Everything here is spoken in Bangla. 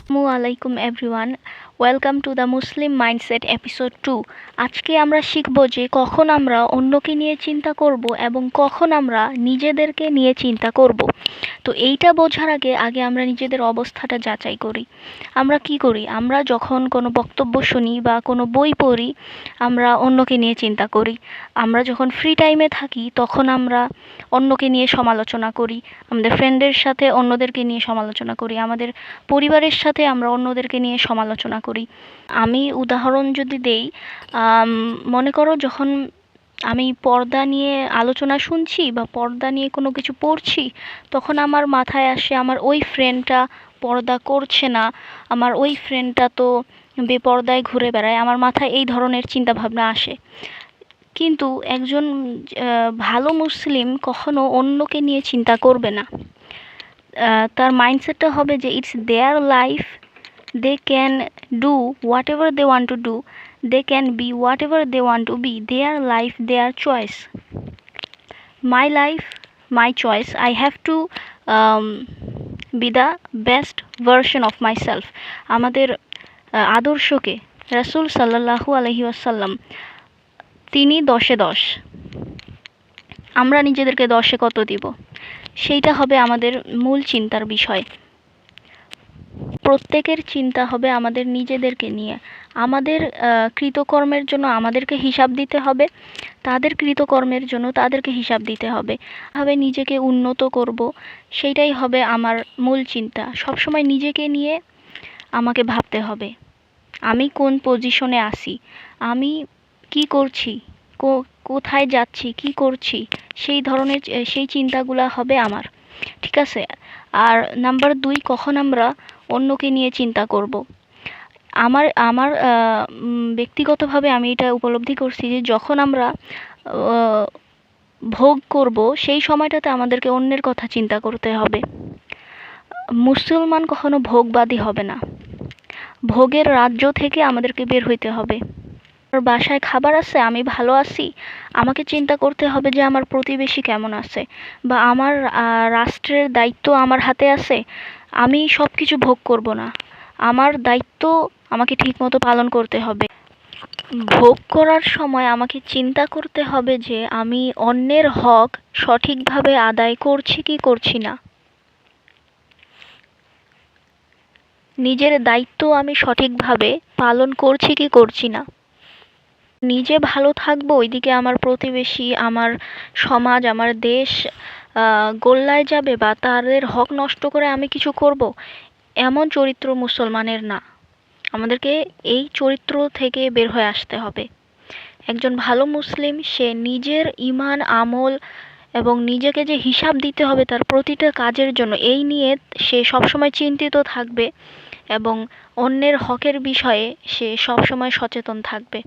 আসসালামু আলাইকুম everyone, welcome to the Muslim mindset episode 2। আজকে আমরা শিখব যে কখন আমরা অন্যকে নিয়ে চিন্তা করব এবং কখন আমরা নিজেদেরকে নিয়ে চিন্তা করব। তো এইটা বোঝার আগে আমরা নিজেদের অবস্থাটা যাচাই করি। আমরা কি করি? আমরা যখন কোনো বক্তব্য শুনি বা কোনো বই পড়ি, আমরা অন্যকে নিয়ে চিন্তা করি। আমরা যখন ফ্রি টাইমে থাকি তখন আমরা অন্যকে নিয়ে সমালোচনা করি। আমাদের ফ্রেন্ডের সাথে অন্যদেরকে নিয়ে সমালোচনা করি। আমাদের পরিবারের সাথে আমরা অন্যদেরকে নিয়ে সমালোচনা করি। আমি উদাহরণ যদি দেই, মনে করো যখন আমি পর্দা নিয়ে আলোচনা শুনছি বা পর্দা নিয়ে কোনো কিছু পড়ছি, তখন আমার মাথায় আসে আমার ওই ফ্রেন্ডটা পর্দা করছে না, আমার ওই ফ্রেন্ডটা তো বেপর্দায় ঘুরে বেড়ায়। আমার মাথায় এই ধরনের চিন্তাভাবনা আসে। কিন্তু একজন ভালো মুসলিম কখনো অন্যকে নিয়ে চিন্তা করবে না। তার মাইন্ডসেটটা হবে যে it's their life, they can do whatever they want to do, they can be whatever they want to be, their life their choice, my life my choice, I have to be the best version of myself. আমাদের আদর্শকে রাসূল সাল্লাল্লাহু আলাইহি ওয়াসাল্লাম, তিনি 10-এ 10, আমরা নিজেদেরকে 10-এ কত দিব, সেইটা হবে আমাদের মূল চিন্তার বিষয়। প্রত্যেকের চিন্তা হবে আমাদের নিজেদেরকে নিয়ে। আমাদের কৃতকর্মের জন্য আমাদেরকে হিসাব দিতে হবে, তাদের কৃতকর্মের জন্য তাদেরকে হিসাব দিতে হবে। ভাবে নিজেকে উন্নত করব, সেইটাই হবে আমার মূল চিন্তা। সবসময় নিজেকে নিয়ে আমাকে ভাবতে হবে, আমি কোন পজিশনে আছি, আমি কি করছি, কোথায় যাচ্ছি, কি করছি, সেই ধরনের সেই চিন্তাগুলা হবে আমার। ঠিক আছে? আর নাম্বার 2, কখন আমরা অন্যকে নিয়ে চিন্তা করব। আমার আমার ব্যক্তিগতভাবে আমি এটা উপলব্ধি করছি যে যখন আমরা ভোগ করব, সেই সময়টাতে আমাদেরকে অন্যের কথা চিন্তা করতে হবে। মুসলমান কখনো ভোগবাদী হবে না। ভোগের রাজ্য থেকে আমাদেরকে বের হইতে হবে। বাসায় খাবার আছে, আমি ভালো আছি, আমাকে চিন্তা করতে হবে যে আমার প্রতিবেশী কেমন আছে, বা আমার রাষ্ট্রের দায়িত্ব আমার হাতে আছে, আমি সব কিছু ভোগ করব না, আমার দায়িত্ব আমাকে ঠিকমতো পালন করতে হবে। ভোগ করার সময় আমাকে চিন্তা করতে হবে যে আমি অন্যের হক সঠিকভাবে আদায় করছি কি করছি না, নিজের দায়িত্ব আমি সঠিকভাবে পালন করছি কি করছি না। নিজে ভালো থাকবো, ওইদিকে আমার প্রতিবেশী, আমার সমাজ, আমার দেশ গোল্লায় যাবে বা তাদের হক নষ্ট করে আমি কিছু করব, এমন চরিত্র মুসলমানের না। আমাদেরকে এই চরিত্র থেকে বের হয়ে আসতে হবে। একজন ভালো মুসলিম সে নিজের ঈমান, আমল এবং নিজেকে যে হিসাব দিতে হবে তার প্রতিটা কাজের জন্য, এই নিয়ে সে সবসময় চিন্তিত থাকবে এবং অন্যের হকের বিষয়ে সে সবসময় সচেতন থাকবে।